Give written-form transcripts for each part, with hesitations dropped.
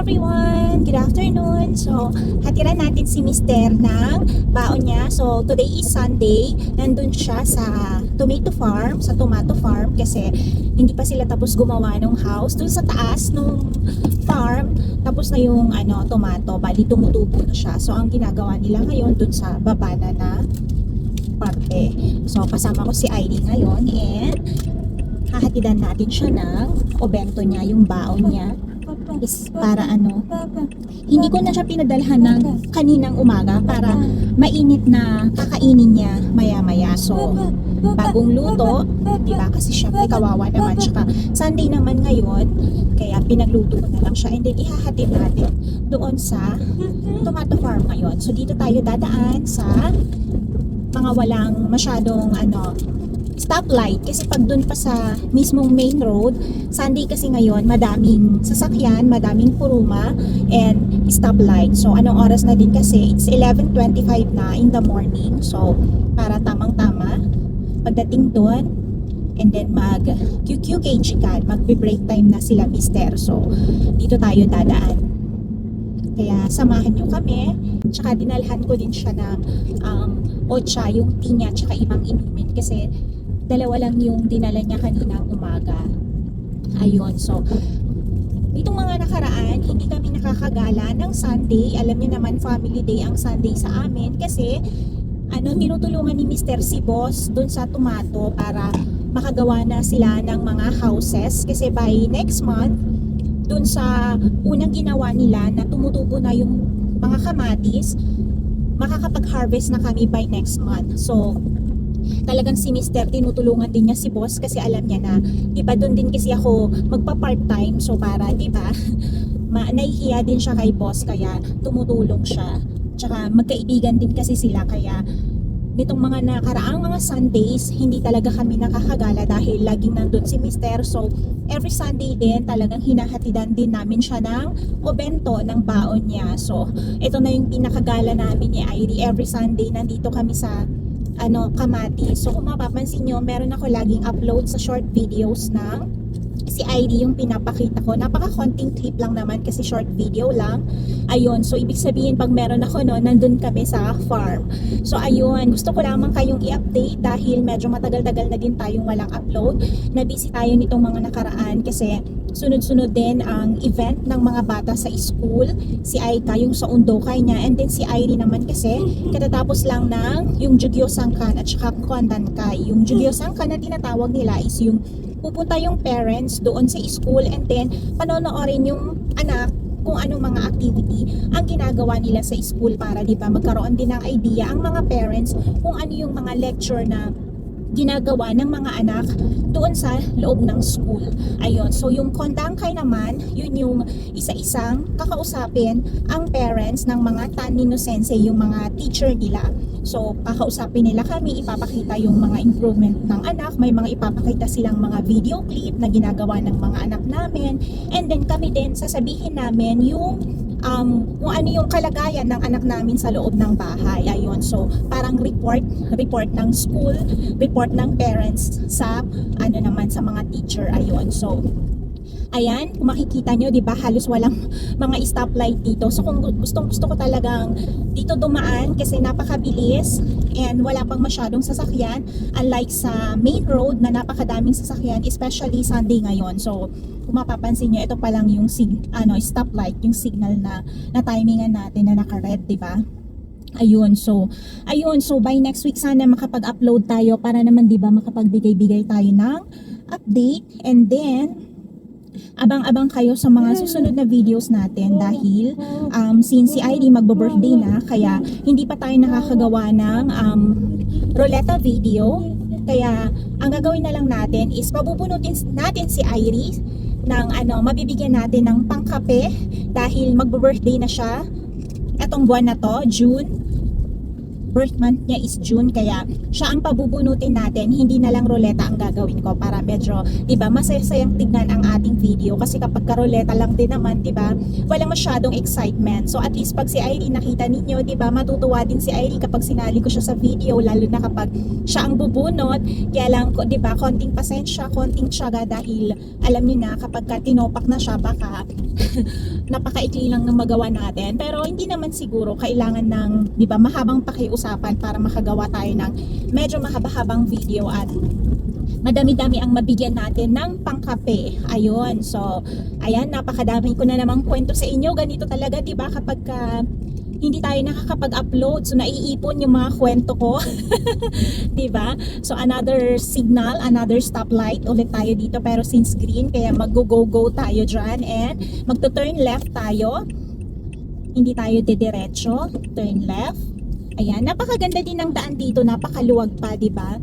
everyone! Good afternoon! So, hatiran natin si Mister ng baon niya. So, today is Sunday. Nandun siya sa tomato farm, kasi hindi pa sila tapos gumawa ng house. Dun sa taas nung farm, tapos na yung tomato. Bali, tumutubo na siya. So, ang ginagawa nila ngayon dun sa baba na parte. So, kasama ko si Aileen ngayon and hahatidan natin siya ng obento niya, yung baon niya. Is para hindi ko na siya pinadalhan ng kaninang umaga para mainit na kakainin niya maya-maya. So, bagong luto, di ba? Kasi syempre kawawa naman. Tsaka Sunday naman ngayon, kaya pinagluto ko na lang siya. And then ihahatid natin doon sa tomato farm ngayon. So, dito tayo dadaan sa mga walang masyadong stoplight, kasi pag dun pa sa mismong main road, Sunday kasi ngayon, madaming sasakyan, madaming kuruma, and stoplight. So, anong oras na din kasi? It's 11:25 na in the morning. So, para tamang-tama, pagdating dun, and then mag-QQKG ka, mag-break time na sila, mister. So, dito tayo dadaan. Kaya samahan nyo kami. Tsaka dinalhan ko din siya ng ocha, yung tea niya, tsaka ibang inumin. Kasi dalawa lang yung dinala niya kaninang umaga. Ayun, so itong mga nakaraan, hindi kami nakakagala ng Sunday. Alam niyo naman, family day ang Sunday sa amin. Kasi tinutulungan ni Mr. si Boss dun sa tomato para makagawa na sila ng mga houses. Kasi by next month, dun sa unang ginawa nila na tumutubo na yung mga kamatis, makakapag-harvest na kami by next month. So, talagang si Mr. tinutulungan din niya si Boss kasi alam niya na, diba, doon din kasi ako magpa-part-time. So, para, diba, nahihiya din siya kay Boss kaya tumutulong siya. Tsaka magkaibigan din kasi sila kaya nitong mga nakaraang mga Sundays, hindi talaga kami nakakagala dahil laging nandun si Mr. So, every Sunday din, talagang hinahatidan din namin siya ng obento ng baon niya. So, ito na yung pinakagala namin ni Airy. Every Sunday, nandito kami sa Kamati. So, kung mapapansin nyo, meron ako laging upload sa short videos ng si Airy yung pinapakita ko. Napaka-konting clip lang naman kasi short video lang. Ayun, so ibig sabihin pag meron ako nandun kami sa farm. So ayun, gusto ko lamang kayong i-update dahil medyo matagal-tagal na din tayong walang upload. Nabisi tayo nitong mga nakaraan kasi sunod-sunod din ang event ng mga bata sa school. Si Aika, yung sa Undokay niya, and then si Airy naman kasi katatapos lang ng yung Jugyosangkan at saka Kondankay. Yung Jugyosangkan na tinatawag nila is yung pupunta yung parents doon sa school and then panonoorin yung anak kung anong mga activity ang ginagawa nila sa school para magkaroon din ng idea ang mga parents kung ano yung mga lecture na ginagawa ng mga anak doon sa loob ng school. Ayun, so yung Kondangkay naman, yun yung isa-isang kakausapin ang parents ng mga Tanino Sensei, yung mga teacher nila. So, kakausapin nila kami, ipapakita yung mga improvement ng anak, may mga ipapakita silang mga video clip na ginagawa ng mga anak namin, and then kami din sasabihin namin yung kung ano yung kalagayan ng anak namin sa loob ng bahay. Ayun, so parang report ng school, report ng parents sa naman sa mga teacher. Ayun, so ayan, kung makikita nyo, diba, halos walang mga stoplight dito. So kung gusto ko talagang dito dumaan kasi napakabilis and wala pang masyadong sasakyan, unlike sa main road na napakadaming sasakyan, especially Sunday ngayon. So kung mapapansin nyo, ito pa lang yung stoplight, yung signal na timingan natin na naka-red, diba? Ayun, so by next week sana makapag-upload tayo para naman, diba, makapagbigay-bigay tayo ng update. And then abang-abang kayo sa mga susunod na videos natin dahil since si Airy magbo-birthday na, kaya hindi pa tayo nakakagawa ng roleta video. Kaya ang gagawin na lang natin is pabubunutin natin si Airy ng mabibigyan natin ng pangkape dahil magbo-birthday na siya etong buwan na to, June. birth month niya is June, kaya siya ang pabubunutin natin, hindi na lang ruleta ang gagawin ko para medyo, diba, masaya-sayang tignan ang ating video kasi kapag karuleta lang din naman, diba, walang masyadong excitement. So at least pag si Irene nakita ninyo, diba, matutuwa din si Irene kapag sinali ko siya sa video, lalo na kapag siya ang bubunot. Kaya lang, diba, konting pasensya, konting tiyaga dahil alam niyo na kapag tinopak na siya, baka napakaikli lang ng magawa natin. Pero hindi naman siguro kailangan ng, di ba, mahabang pakiusapan para makagawa tayo ng medyo mahaba-habang video at madami-dami ang mabigyan natin ng pangkape. Ayun. So, ayan, napakadami ko na namang kwento sa inyo. Ganito talaga, di ba, kapag hindi tayo nakakapag-upload, so naiipon yung mga kwento ko. 'Di ba? So another signal, another stoplight ulit tayo dito, pero since green, kaya mag-go-go tayo dyan and magto-turn left tayo. Hindi tayo didiretso, turn left. Ayan, napakaganda din ng daan dito, napakaluwag pa, 'di ba?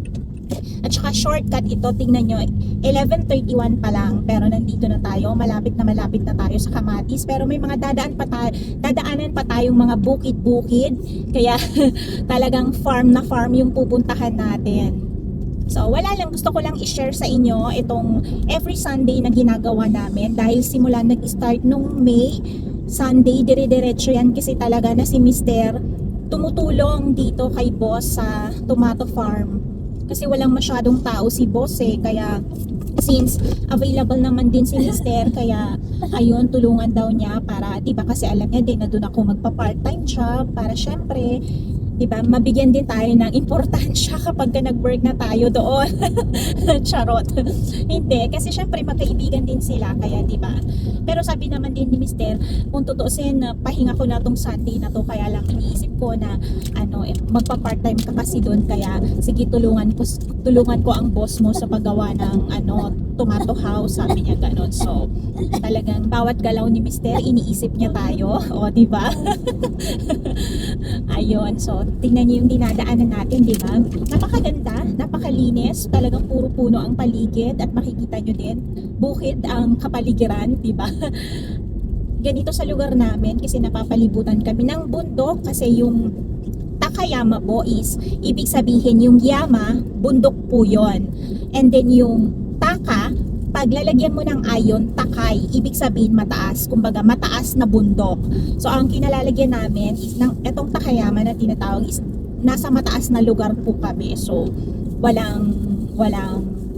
At saka shortcut ito, tingnan nyo, 11:31 pa lang, pero nandito na tayo, malapit na tayo sa Kamatis, pero may mga dadaanan pa tayong mga bukid-bukid, kaya talagang farm na farm yung pupuntahan natin. So wala lang, gusto ko lang i-share sa inyo itong every Sunday na ginagawa namin, dahil simula nag-start nung May, Sunday, dire-diretso yan kasi talaga na si Mister tumutulong dito kay boss sa tomato farm. Kasi walang masyadong tao si boss kaya since available naman din si Mister, kaya ayun, tulungan daw niya para, diba, kasi alam niya din na doon ako magpa-part-time job para syempre, diba, mabigyan din tayo ng importansya kapag nag-work na tayo doon. Charot. Hindi, kasi syempre magkaibigan din sila, kaya diba. Pero sabi naman din ni Mister, kung tutuusin, pahinga ko na tong Sunday na to, kaya lang iniisip ko na magpa-part-time ka kasi doon, kaya sige, tulungan ko ang boss mo sa paggawa ng tomato house, sabi niya ganon. So talagang bawat galaw ni Mister iniisip niya tayo, o diba. Ayun, so tingnan niyo yung dinadaanan natin, di ba? Napakaganda, napakalinis, talagang puro puno ang paligid at makikita nyo din, bukid ang kapaligiran, di ba? Ganito sa lugar namin kasi napapalibutan kami ng bundok, kasi yung Takayama po is, ibig sabihin yung Yama, bundok po yon. And then yung Taka, pag lalagyan mo ng ayon, Takay, ibig sabihin mataas, kumbaga mataas na bundok. So ang kinalalagyan namin is etong Takayama na tinatawag is nasa mataas na lugar po kami. So walang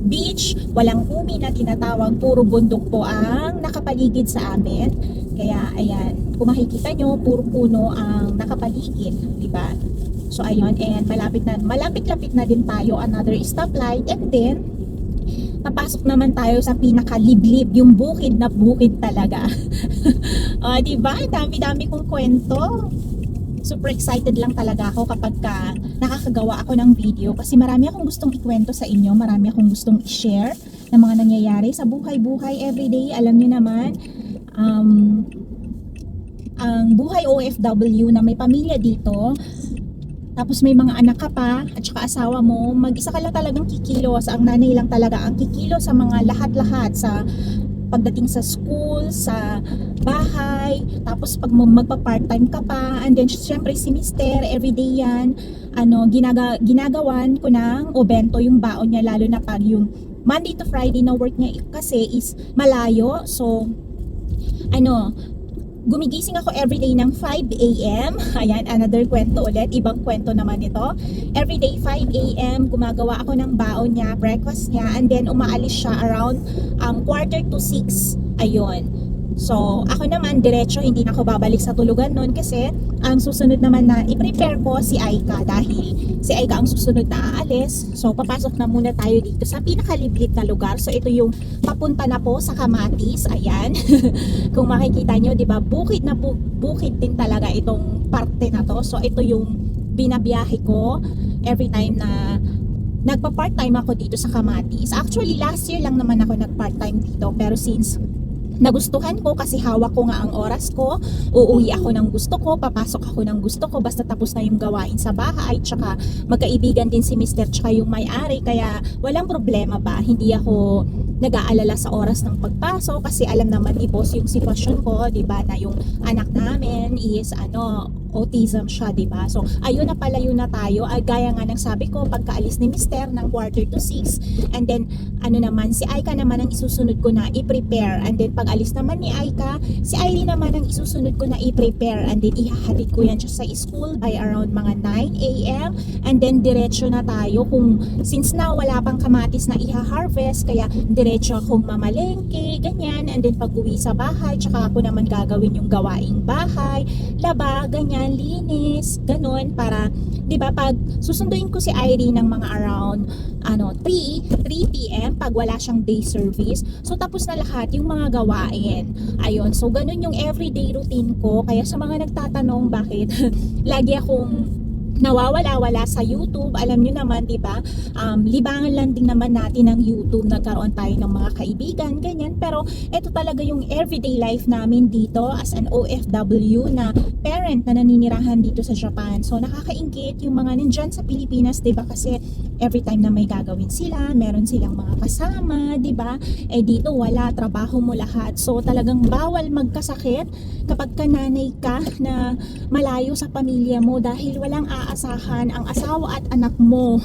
beach, walang umi na tinatawag, puro bundok po ang nakapaligid sa amin. Kaya ayan, kung makikita nyo, puro puno ang nakapaligid, di ba? So ayun, and malapit-lapit na din tayo, another stoplight, and then papasok naman tayo sa pinakaliblib, yung bukid na bukid talaga. Diba? Dami-dami kong kwento. Super excited lang talaga ako kapag nakakagawa ako ng video, kasi marami akong gustong ikwento sa inyo, marami akong gustong i-share ng mga nangyayari sa buhay-buhay everyday. Alam niyo naman, ang buhay OFW na may pamilya dito, tapos may mga anak ka pa at saka asawa mo, mag-isa ka lang talagang kikilos. Ang nanay lang talaga ang kikilos sa mga lahat-lahat, sa pagdating sa school, sa bahay, tapos pag magpa-part-time ka pa, and then syempre si Mister, everyday yan, ginagawan ko ng obento yung baon niya, lalo na pag yung Monday to Friday na work niya kasi is malayo. So gumigising ako everyday ng 5 AM. Ayan, another kwento ulit. Ibang kwento naman ito. Everyday 5 AM, gumagawa ako ng baon niya, breakfast niya, and then umaalis siya around 5:45. Ayun. So, ako naman, diretso, hindi na ako babalik sa tulugan nun kasi ang susunod naman na i-prepare ko si Aika, dahil si Aika ang susunod na aalis. So, papasok na muna tayo dito sa pinakaliblib na lugar. So, ito yung papunta na po sa Kamatis. Ayan. Kung makikita nyo, di ba, bukid na bukid din talaga itong parte na to. So, ito yung binabiyahe ko every time na nagpa-part-time ako dito sa Kamatis. Actually, last year lang naman ako nag-part-time dito, pero since nagustuhan ko, kasi hawak ko nga ang oras ko, uuwi ako ng gusto ko, papasok ako ng gusto ko, basta tapos na yung gawain sa bahay, tsaka magkaibigan din si Mister tsaka yung may-ari, kaya walang problema ba, hindi ako nag-aalala sa oras ng pagpasok kasi alam naman ni boss yung sitwasyon ko, 'di ba, na yung anak namin is autism siya, 'di ba? So ayun na palayo na tayo. Ay, gaya nga ng sabi ko pagkaalis ni Mister ng 5:45, and then naman si Aika naman ang isusunod ko na i-prepare, and then pag alis naman ni Aika, si Aileen naman ang isusunod ko na i-prepare, and then ihahatid ko yan siya sa school by around mga 9 a.m. and then diretso na tayo kung since na wala pang kamatis na iha-harvest, kaya diretso akong mamalengke, ganyan, and then pag uwi sa bahay, tsaka ako naman gagawin yung gawaing bahay, laba, ganyan, linis, ganun, para, di ba, pag susunduin ko si Irene ng mga around 3 p.m. pag wala siyang day service, so tapos na lahat yung mga gawain. Ayun, so ganun yung everyday routine ko. Kaya sa mga nagtatanong bakit lagi akong nawawala-wala sa YouTube, alam nyo naman, di ba? Libangan lang din naman natin ng YouTube, nagkaroon tayo ng mga kaibigan, ganyan. Pero ito talaga yung everyday life namin dito as an OFW na parent na naninirahan dito sa Japan. So nakakaingit yung mga nandyan sa Pilipinas, di ba? Kasi every time na may gagawin sila, meron silang mga kasama, di ba? Eh dito wala, trabaho mo lahat. So talagang bawal magkasakit kapag kananay ka na malayo sa pamilya mo dahil walang aasahan ang asawa at anak mo,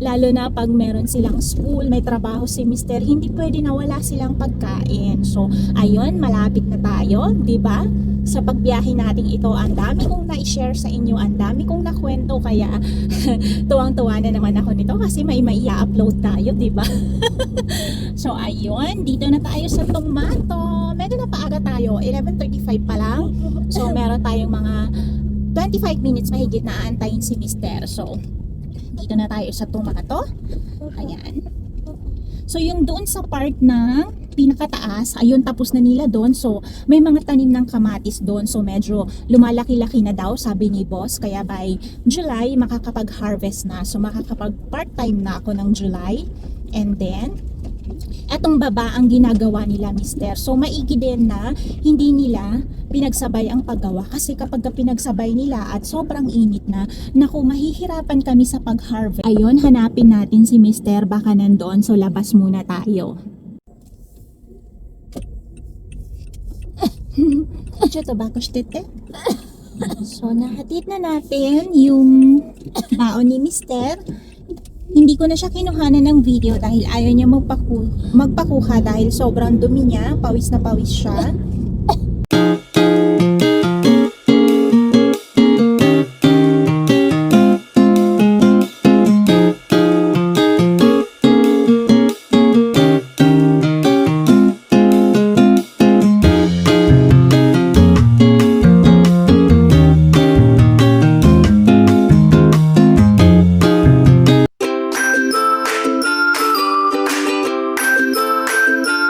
lalo na pag meron silang school, may trabaho si Mister, hindi pwede na wala silang pagkain. So ayun, malapit na tayo, di ba? Sa pagbiyahe natin ito, ang dami kong na-share sa inyo, ang dami kong nakwento, kaya tuwang-tuwa na naman ako nito kasi may i-upload tayo, di ba? So ayun, dito na tayo sa Tomato. Medyo na paaga tayo, 11:35 pa lang. So meron tayong mga 25 minutes mahigit na aantayin si Mister. So, dito na tayo sa Tomato. Ayan. So, yung doon sa part ng pinakataas, ayun, tapos na nila doon. So, may mga tanim ng kamatis doon. So, medyo lumalaki-laki na daw, sabi ni boss. Kaya by July, makakapag-harvest na. So, makakapag-part-time na ako ng July. And then, etong baba ang ginagawa nila, Mister. So maigi din na hindi nila pinagsabay ang paggawa kasi kapag pinagsabay nila at sobrang init na, naku, mahihirapan kami sa pag-harvest. Ayun, hanapin natin si Mister, baka nandoon. So labas muna tayo. Ito ba kustete? So nahatid na natin yung baon ni Mister. Hindi ko na siya kinuhanan ng video dahil ayaw niya magpakuha dahil sobrang dumi niya, pawis na pawis siya.